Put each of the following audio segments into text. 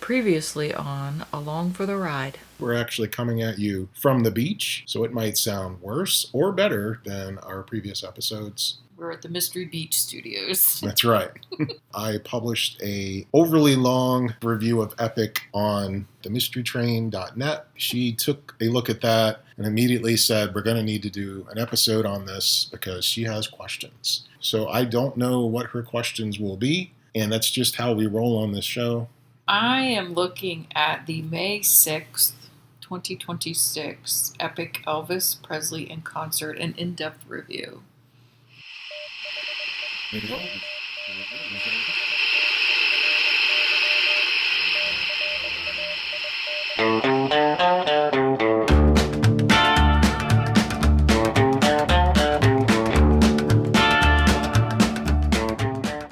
Previously on Along for the Ride. We're actually coming at you from the beach, so it might sound worse or better than our previous episodes. We're at the Mystery Beach Studios. That's right. I published a overly long review of Epic on themysterytrain.net. She took a look at that and immediately said, we're going to need to do an episode on this because she has questions. So I don't know what her questions will be, and that's just how we roll on this show. I am looking at the May 6th, 2026 Epic Elvis Presley in concert, an in-depth review.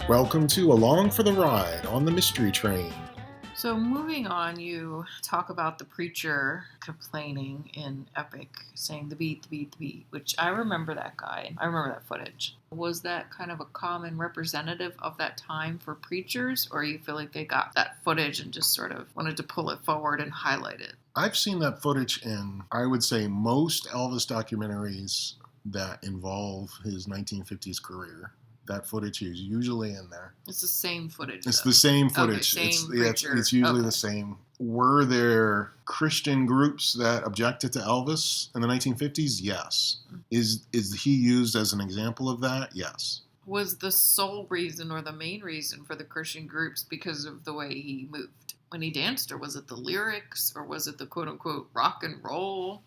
Welcome to Along for the Ride on the Mystery Train. So moving on, you talk about the preacher complaining in Epic, saying the beat, the beat, the beat, which I remember that guy. I remember that footage. Was that kind of a common representative of that time for preachers, or you feel like they got that footage and just sort of wanted to pull it forward and highlight it? I've seen that footage in, I would say, most Elvis documentaries that involve his 1950s career. That footage is usually in there. It's the same footage. It's the same footage. Okay, it's usually the same. Were there Christian groups that objected to Elvis in the 1950s? Yes. Is he used as an example of that? Yes. Was the sole reason or the main reason for the Christian groups because of the way he moved when he danced, or was it the lyrics, or was it the quote-unquote rock and roll?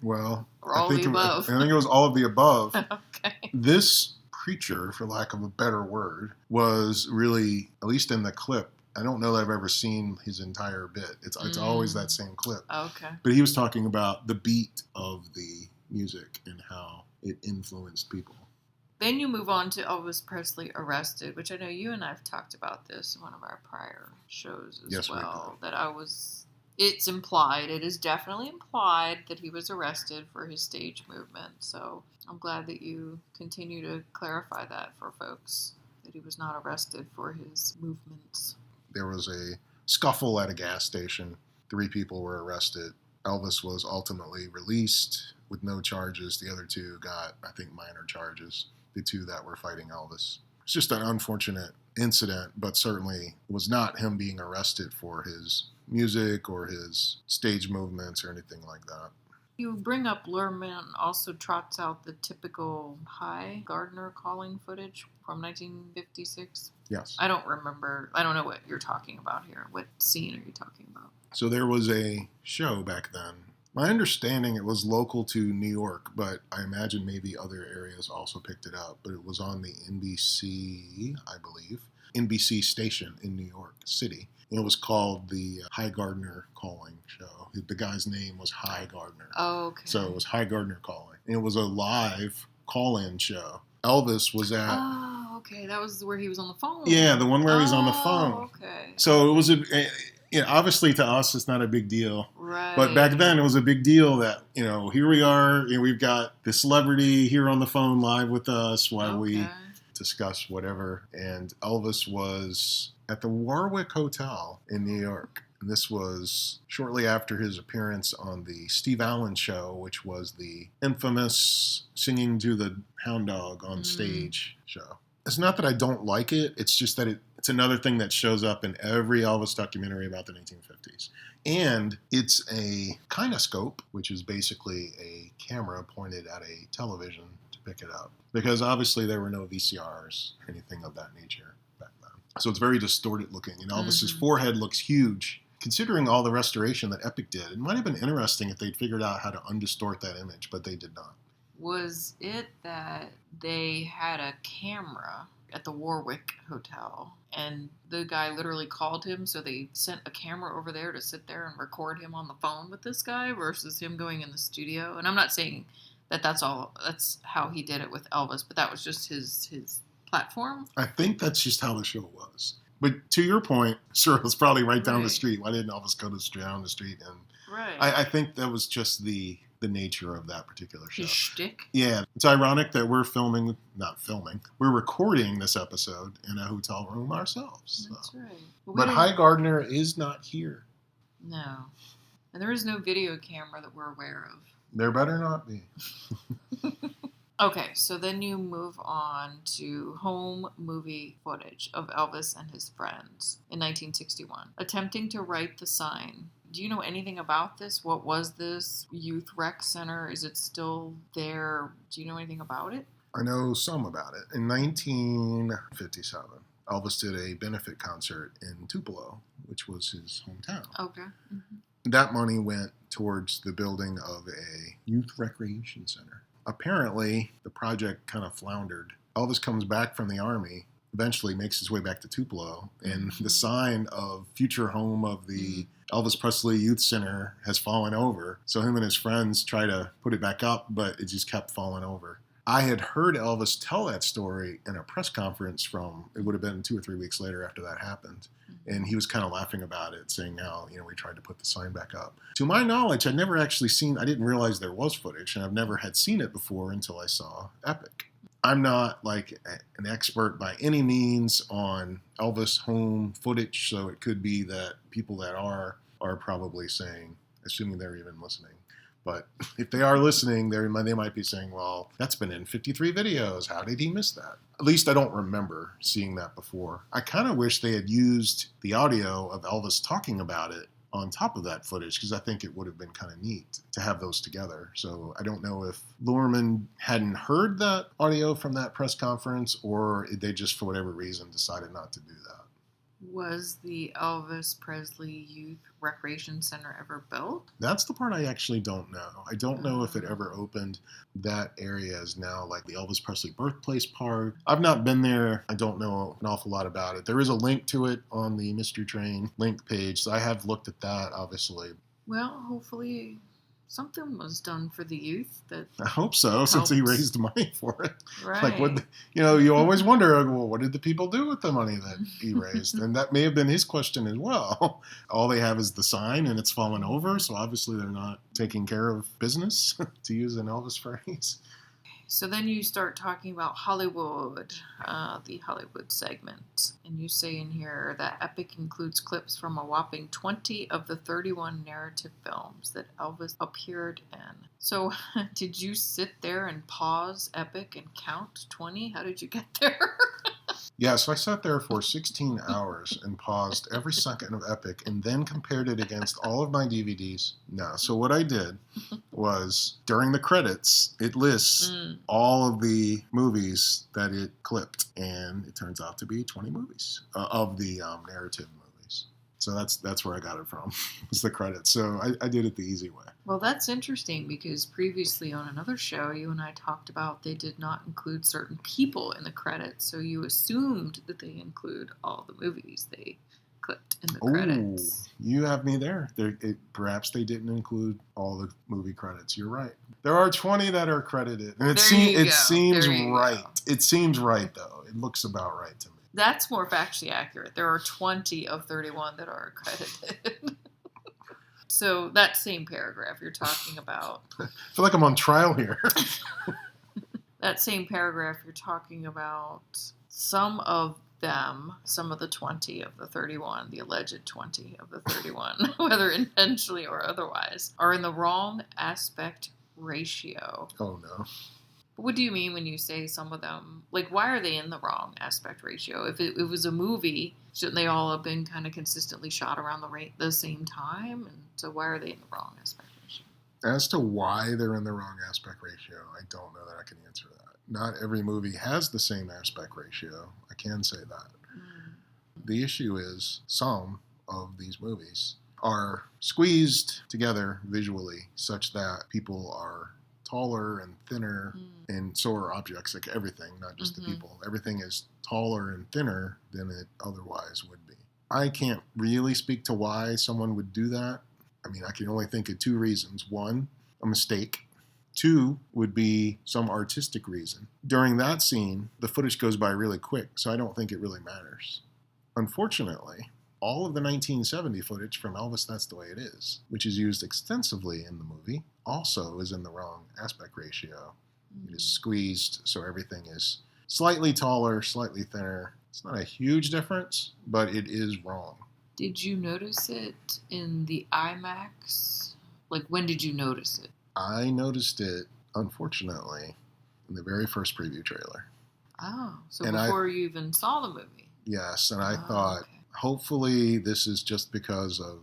Well, or all the above? I think it was all of the above. Okay. This preacher, for lack of a better word, was really, at least in the clip, I don't know that I've ever seen his entire bit. It's always that same clip. Okay. But he was talking about the beat of the music and how it influenced people. Then you move on to Elvis Presley arrested, which I know you and I have talked about this in one of our prior shows as well. It's implied, it is definitely implied that he was arrested for his stage movement. So I'm glad that you continue to clarify that for folks, that he was not arrested for his movements. There was a scuffle at a gas station. 3 people were arrested. Elvis was ultimately released with no charges. The other 2 got, I think, minor charges. The 2 that were fighting Elvis. It's just an unfortunate incident, but certainly was not him being arrested for his music or his stage movements or anything like that. You bring up Luhrmann also trots out the typical high Gardner calling footage from 1956. Yes. I don't know what you're talking about here. What scene are you talking about? So there was a show back then. My understanding, it was local to New York, but I imagine maybe other areas also picked it up. But it was on the NBC, I believe, NBC station in New York City. And it was called the High Gardner Calling Show. The guy's name was High Gardner. Oh, okay. So it was High Gardner Calling. And it was a live call-in show. Elvis was at... Oh, okay. That was where he was on the phone. Yeah, the one where he was on the phone. Oh, okay. So it was obviously to us it's not a big deal. Right. But back then it was a big deal that, here we are, we've got the celebrity here on the phone live with us while we discuss whatever. And Elvis was at the Warwick Hotel in New York. And this was shortly after his appearance on the Steve Allen Show, which was the infamous singing to the hound dog on stage show. It's not that I don't like it. It's just that it's another thing that shows up in every Elvis documentary about the 1950s. And it's a kinescope, which is basically a camera pointed at a television to pick it up. Because obviously there were no VCRs, anything of that nature back then. So it's very distorted looking. And Elvis's forehead looks huge. Considering all the restoration that Epic did, it might have been interesting if they'd figured out how to undistort that image, but they did not. Was it that they had a camera at the Warwick Hotel and the guy literally called him, so they sent a camera over there to sit there and record him on the phone with this guy versus him going in the studio? And I'm not saying that that's how he did it with Elvis, but that was just his platform. I think that's just how the show was. But to your point, sure, it was probably right down the street. Why didn't Elvis go down the street? And right. I think that was just the the nature of that particular show. His shtick? Yeah. It's ironic that we're we're recording this episode in a hotel room ourselves. That's right. But Hi Gardner is not here. No. And there is no video camera that we're aware of. There better not be. Okay, so then you move on to home movie footage of Elvis and his friends in 1961, attempting to write the sign. Do you know anything about this? What was this youth rec center? Is it still there? Do you know anything about it? I know some about it. In 1957, Elvis did a benefit concert in Tupelo, which was his hometown. Okay. Mm-hmm. That money went towards the building of a youth recreation center. Apparently, the project kind of floundered. Elvis comes back from the Army, eventually makes his way back to Tupelo, and the sign of future home of the Elvis Presley Youth Center has fallen over. So him and his friends try to put it back up, but it just kept falling over. I had heard Elvis tell that story in a press conference it would have been 2 or 3 weeks later after that happened. And he was kind of laughing about it, saying, now, we tried to put the sign back up. To my knowledge, I didn't realize there was footage, and I've never had seen it before until I saw Epic. I'm not like an expert by any means on Elvis home footage, so it could be that people that are probably saying, assuming they're even listening. But if they are listening, they might be saying, well, that's been in 53 videos. How did he miss that? At least I don't remember seeing that before. I kind of wish they had used the audio of Elvis talking about it on top of that footage, because I think it would have been kind of neat to have those together. So I don't know if Luhrmann hadn't heard that audio from that press conference, or they just, for whatever reason, decided not to do that. Was the Elvis Presley Youth Recreation Center ever built? That's the part I actually don't know. I don't know if it ever opened. That area is now like the Elvis Presley Birthplace Park. I've not been there. I don't know an awful lot about it. There is a link to it on the Mystery Train link page, so I have looked at that, obviously. Well, hopefully something was done for the youth. I hope so, since he raised money for it. Right. Like, you always wonder, well, what did the people do with the money that he raised? And that may have been his question as well. All they have is the sign, and it's fallen over, so obviously they're not taking care of business, to use an Elvis phrase. So then you start talking about Hollywood, the Hollywood segment. And you say in here that Epic includes clips from a whopping 20 of the 31 narrative films that Elvis appeared in. So did you sit there and pause Epic and count 20? How did you get there? Yeah, so I sat there for 16 hours and paused every second of Epic and then compared it against all of my DVDs. No, so what I did was, during the credits, it lists all of the movies that it clipped, and it turns out to be 20 movies of the narrative movies. So that's where I got it from, was the credits. So I did it the easy way. Well, that's interesting, because previously on another show, you and I talked about they did not include certain people in the credits, so you assumed that they include all the movies they clipped in the credits. You have me there. Perhaps they didn't include all the movie credits. You're right. There are 20 that are credited, and it seems right. It seems right, though. It looks about right to me. That's more factually accurate. There are 20 of 31 that are accredited. So that same paragraph you're talking about. I feel like I'm on trial here. That same paragraph you're talking about, some of the 20 of the 31, the alleged 20 of the 31, whether intentionally or otherwise, are in the wrong aspect ratio. Oh, no. What do you mean when you say some of them? Like, why are they in the wrong aspect ratio? If it was a movie, shouldn't they all have been kind of consistently shot around the same time? And so why are they in the wrong aspect ratio? As to why they're in the wrong aspect ratio, I don't know that I can answer that. Not every movie has the same aspect ratio. I can say that. The issue is some of these movies are squeezed together visually such that people are taller and thinner, and so are objects, like everything, not just the people. Everything is taller and thinner than it otherwise would be. I can't really speak to why someone would do that. I mean, I can only think of two reasons. One, a mistake. Two would be some artistic reason. During that scene, the footage goes by really quick, so I don't think it really matters. Unfortunately, all of the 1970 footage from Elvis That's the Way It Is, which is used extensively in the movie, also is in the wrong aspect ratio. It is squeezed, so everything is slightly taller, slightly thinner. It's not a huge difference, but it is wrong. Did you notice it in the IMAX? Like, when did you notice it? I noticed it, unfortunately, in the very first preview trailer. Oh, so and before you even saw the movie? Yes, and I thought, hopefully this is just because of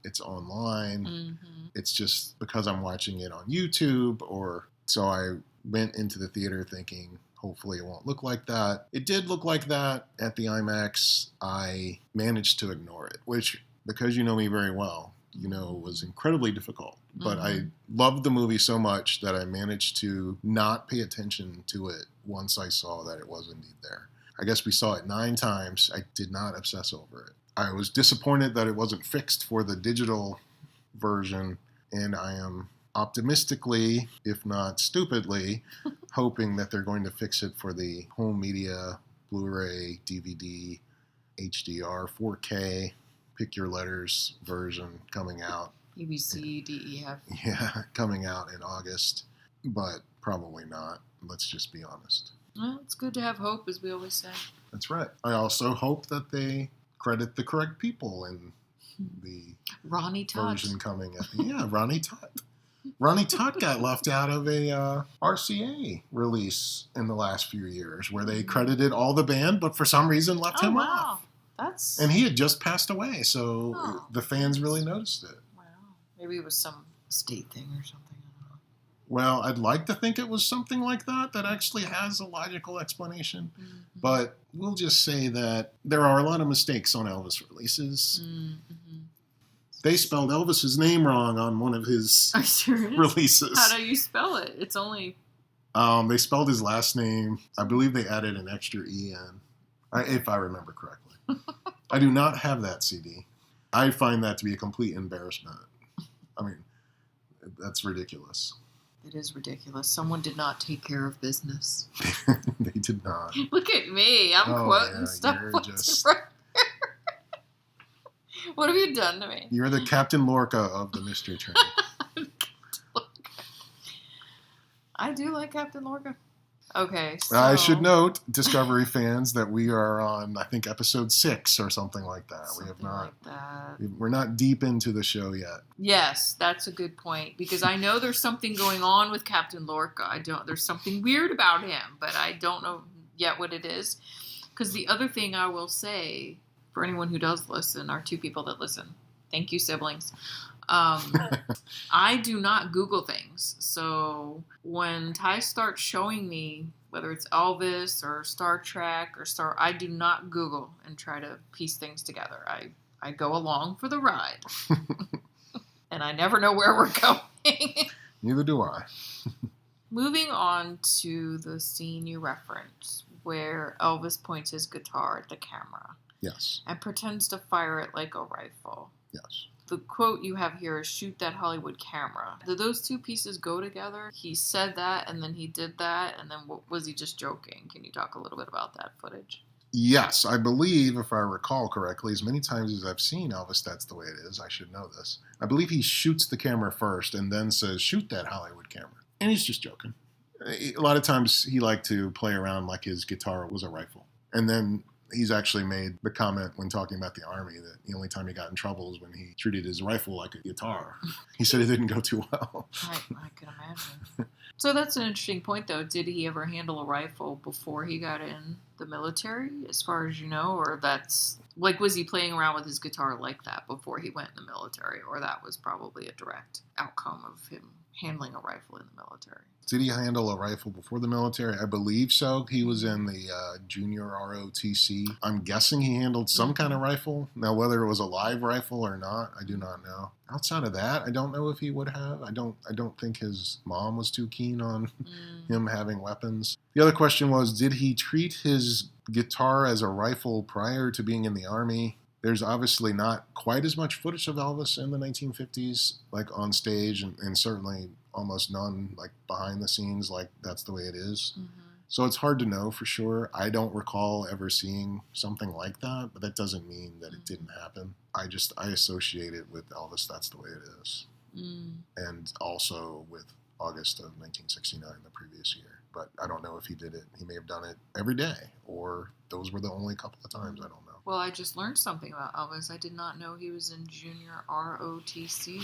it's online. Mm-hmm. It's just because I'm watching it on YouTube, or so I went into the theater thinking, hopefully it won't look like that. It did look like that at the IMAX. I managed to ignore it, which, because you know me very well, you know, was incredibly difficult. But I loved the movie so much that I managed to not pay attention to it once I saw that it was indeed there. I guess we saw it 9 times. I did not obsess over it. I was disappointed that it wasn't fixed for the digital version, and I am optimistically, if not stupidly, hoping that they're going to fix it for the home media, Blu-ray, DVD, HDR, 4K, pick your letters version coming out. ABC, DEF. Yeah, coming out in August, but probably not. Let's just be honest. Well, it's good to have hope, as we always say. That's right. I also hope that they credit the correct people in the Ronnie Tutt version coming at the Ronnie Tutt. Ronnie Tutt got left out of a RCA release in the last few years, where they credited all the band, but for some reason left him off. And he had just passed away, so the fans really noticed it. Wow. Maybe it was some state thing or something. Well, I'd like to think it was something like that actually has a logical explanation. Mm-hmm. But we'll just say that there are a lot of mistakes on Elvis releases. Mm-hmm. They spelled Elvis's name wrong on one of his releases. How do you spell it? It's only... They spelled his last name. I believe they added an extra E in, if I remember correctly. I do not have that CD. I find that to be a complete embarrassment. I mean, that's ridiculous. It is ridiculous. Someone did not take care of business. They did not. Look at me. I'm quoting stuff. What have you done to me? You're the Captain Lorca of the Mystery Train. I do like Captain Lorca. Okay, so... I should note, Discovery fans, that we are on, I think, episode 6 or something like that. We're not deep into the show yet. Yes, that's a good point, because I know there's something going on with Captain Lorca. There's something weird about him, but I don't know yet what it is. Because the other thing I will say, for anyone who does listen, are 2 people that listen. Thank you, siblings. I do not Google things. So when Ty starts showing me, whether it's Elvis or Star Trek or I do not Google and try to piece things together. I go along for the ride. And I never know where we're going. Neither do I. Moving on to the scene you referenced, where Elvis points his guitar at the camera. Yes. And pretends to fire it like a rifle. Yes. The quote you have here is, "Shoot that Hollywood camera." Did those 2 pieces go together? He said that, and then he did that, and then was he just joking? Can you talk a little bit about that footage? Yes, I believe, if I recall correctly, as many times as I've seen Elvis That's the Way It Is, I should know this. I believe he shoots the camera first and then says, "Shoot that Hollywood camera." And he's just joking. A lot of times he liked to play around like his guitar was a rifle. And then he's actually made the comment when talking about the Army that the only time he got in trouble is when he treated his rifle like a guitar. He said it didn't go too well. I can imagine. So that's an interesting point, though. Did he ever handle a rifle before he got in the military, as far as you know? Or that's, like, was he playing around with his guitar like that before he went in the military? Or that was probably a direct outcome of him handling a rifle in the military? Did he handle a rifle before the military? I believe so. He was in the junior ROTC. I'm guessing he handled some kind of rifle. Now, whether it was a live rifle or not, I do not know. Outside of that, I don't know if he would have. I don't think his mom was too keen on him having weapons. The other question was, did he treat his guitar as a rifle prior to being in the Army? There's obviously not quite as much footage of Elvis in the 1950s, like on stage, and certainly almost none like behind the scenes, like That's the Way It Is. Mm-hmm. So it's hard to know for sure. I don't recall ever seeing something like that, but that doesn't mean that it didn't happen. I associate it with Elvis. That's the way it is. And also with August of 1969, the previous year. But I don't know if he did it. He may have done it every day, or those were the only couple of times. I don't know. Well, I just learned something about Elvis. I did not know he was in Junior ROTC.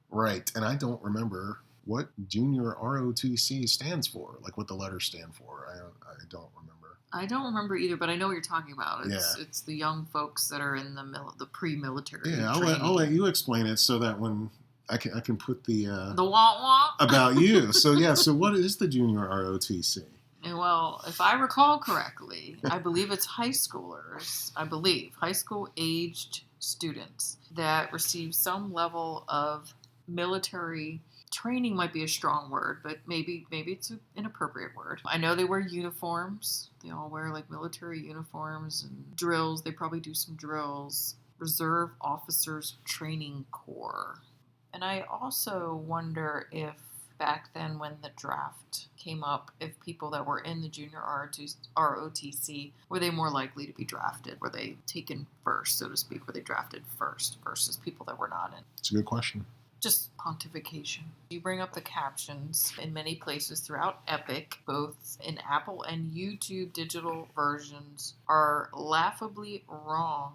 Right, and I don't remember what Junior ROTC stands for, like what the letters stand for. I don't remember. I don't remember either, but I know what you're talking about. It's the young folks that are in the pre-military. Yeah, I'll let you explain it so that when I can put the wah-wah about you. So what is the Junior ROTC? Well, if I recall correctly, I believe it's high schoolers. High school aged students that receive some level of military training. Might be a strong word, but maybe it's an inappropriate word. I know they wear uniforms. They all wear like military uniforms and drills. They probably do some drills. Reserve Officers Training Corps. And I also wonder if back then when the draft came up, if people that were in the Junior ROTC, were they more likely to be drafted? Were they taken first, so to speak? Were they drafted first versus people that were not in? It's a good question. Just pontification. You bring up the captions in many places throughout Epic, both in Apple and YouTube digital versions, are laughably wrong.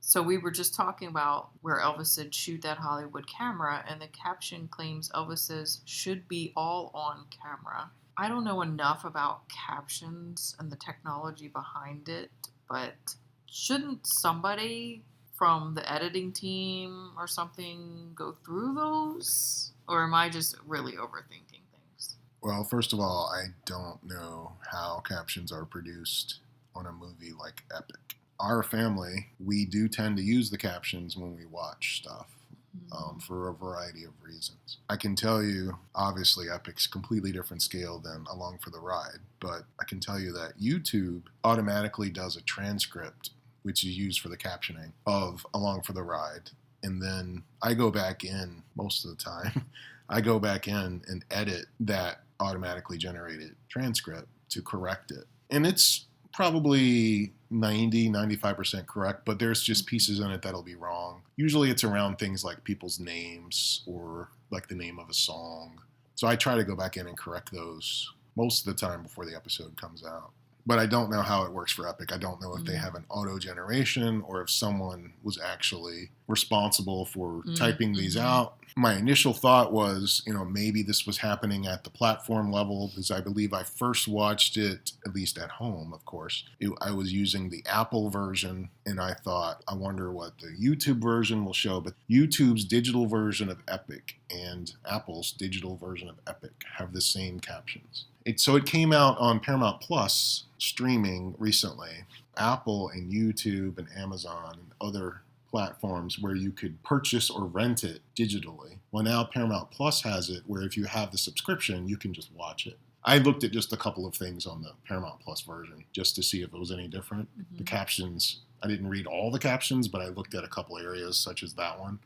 So we were just talking about where Elvis said, shoot that Hollywood camera, and the caption claims Elvis says, should be all on camera. I don't know enough about captions and the technology behind it, but shouldn't somebody from the editing team or something go through those? Or am I just really overthinking things? Well, first of all, I don't know how captions are produced on a movie like Epic. Our family, we do tend to use the captions when we watch stuff for a variety of reasons. I can tell you, obviously, Epic's completely different scale than Along for the Ride, but I can tell you that YouTube automatically does a transcript, which is used for the captioning, of Along for the Ride. And then I go back in, most of the time, I go back in and edit that automatically generated transcript to correct it. And it's probably 95% correct, but there's just pieces in it that'll be wrong. Usually it's around things like people's names or like the name of a song. So I try to go back in and correct those most of the time before the episode comes out. But I don't know how it works for Epic. I don't know if they have an auto generation or if someone was actually responsible for typing these out. My initial thought was, maybe this was happening at the platform level, because I believe I first watched it, at least at home, of course. I was using the Apple version, and I thought, I wonder what the YouTube version will show. But YouTube's digital version of Epic and Apple's digital version of Epic have the same captions. So it came out on Paramount Plus streaming recently. Apple and YouTube and Amazon and other platforms where you could purchase or rent it digitally. Well, now Paramount Plus has it where if you have the subscription, you can just watch it. I looked at just a couple of things on the Paramount Plus version just to see if it was any different. The captions, I didn't read all the captions, but I looked at a couple areas such as that one.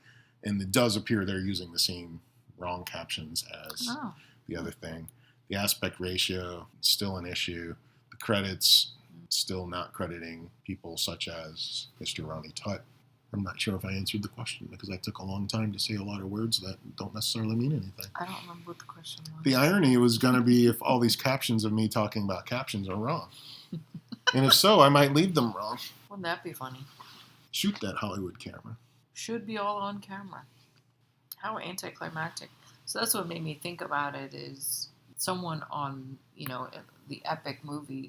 And it does appear they're using the same wrong captions as the other thing. The aspect ratio, still an issue. The credits, still not crediting people such as Mr. Ronnie Tutt. I'm not sure if I answered the question because I took a long time to say a lot of words that don't necessarily mean anything. I don't remember what the question was. The irony was going to be if all these captions of me talking about captions are wrong. And if so, I might leave them wrong. Wouldn't that be funny? Shoot that Hollywood camera. Should be all on camera. How anticlimactic. So that's what made me think about it is someone on, the Epic movie,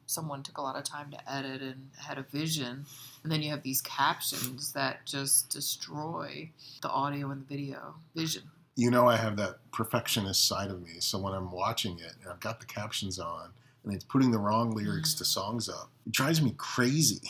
someone took a lot of time to edit and had a vision, and then you have these captions that just destroy the audio and the video vision. I have that perfectionist side of me, so when I'm watching it and I've got the captions on and it's putting the wrong lyrics to songs up, it drives me crazy.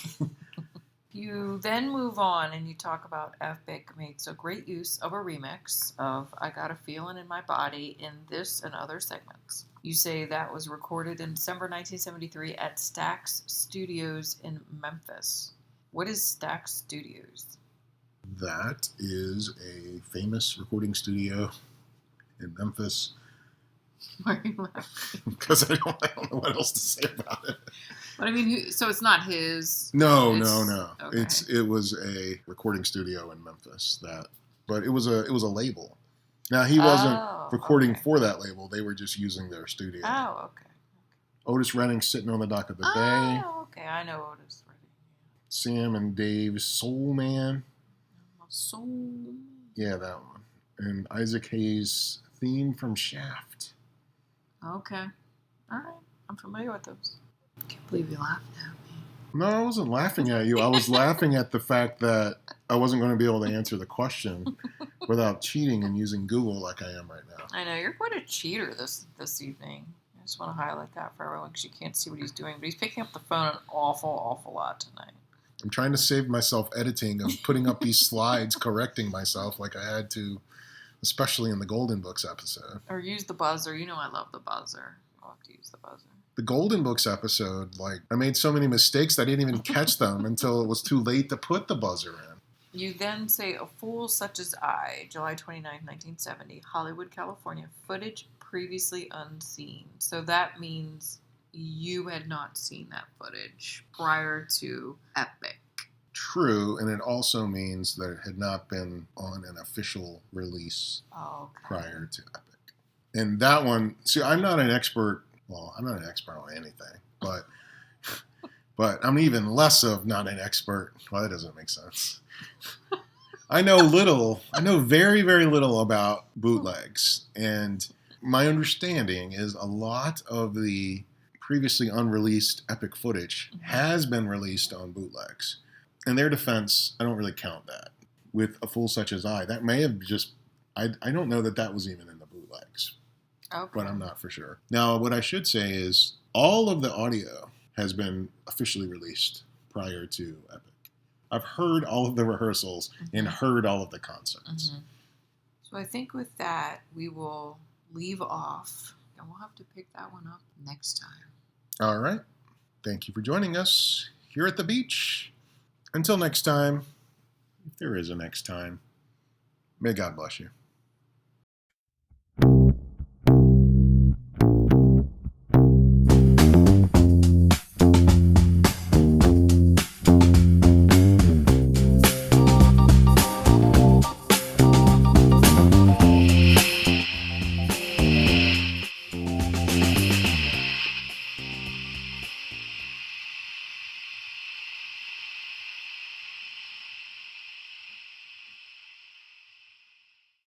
You then move on and you talk about Epic makes a great use of a remix of I Got a Feeling in My Body in this and other segments. You say that was recorded in December 1973 at Stax Studios in Memphis. What is Stax Studios? That is a famous recording studio in Memphis. Why are you laughing? Because I don't know what else to say about it. But I mean, so it's not his. No. Okay. It was a recording studio in Memphis but it was a label. Now he wasn't recording for that label. They were just using their studio. Oh, okay. Otis Redding Sitting on the Dock of the Bay. Oh, okay. I know Otis Redding. Sam and Dave's Soul Man. Soul. Yeah, that one. And Isaac Hayes' theme from Shaft. Okay. All right. I'm familiar with those. I can't believe you laughed at me. No, I wasn't laughing at you. I was laughing at the fact that I wasn't going to be able to answer the question without cheating and using Google like I am right now. I know. You're quite a cheater this evening. I just want to highlight that for everyone because you can't see what he's doing. But he's picking up the phone an awful lot tonight. I'm trying to save myself editing of putting up these slides, correcting myself like I had to, especially in the Golden Books episode. Or use the buzzer. You know I love the buzzer. I'll have to use the buzzer. The Golden Books episode, I made so many mistakes that I didn't even catch them until it was too late to put the buzzer in. You then say, A Fool Such as I, July 29, 1970, Hollywood, California, footage previously unseen. So that means you had not seen that footage prior to Epic. True, and it also means that it had not been on an official release prior to Epic. And that one, see, I'm not an expert on anything, but I'm even less of not an expert. Well, that doesn't make sense. I know very, very little about bootlegs, and my understanding is a lot of the previously unreleased Epic footage has been released on bootlegs. In their defense, I don't really count that. With A Fool Such as I, that may have just, I don't know that was even in the bootlegs. Okay. But I'm not for sure. Now, what I should say is all of the audio has been officially released prior to Epic. I've heard all of the rehearsals and heard all of the concerts. Mm-hmm. So I think with that, we will leave off, and we'll have to pick that one up next time. All right. Thank you for joining us here at the beach. Until next time, if there is a next time, may God bless you.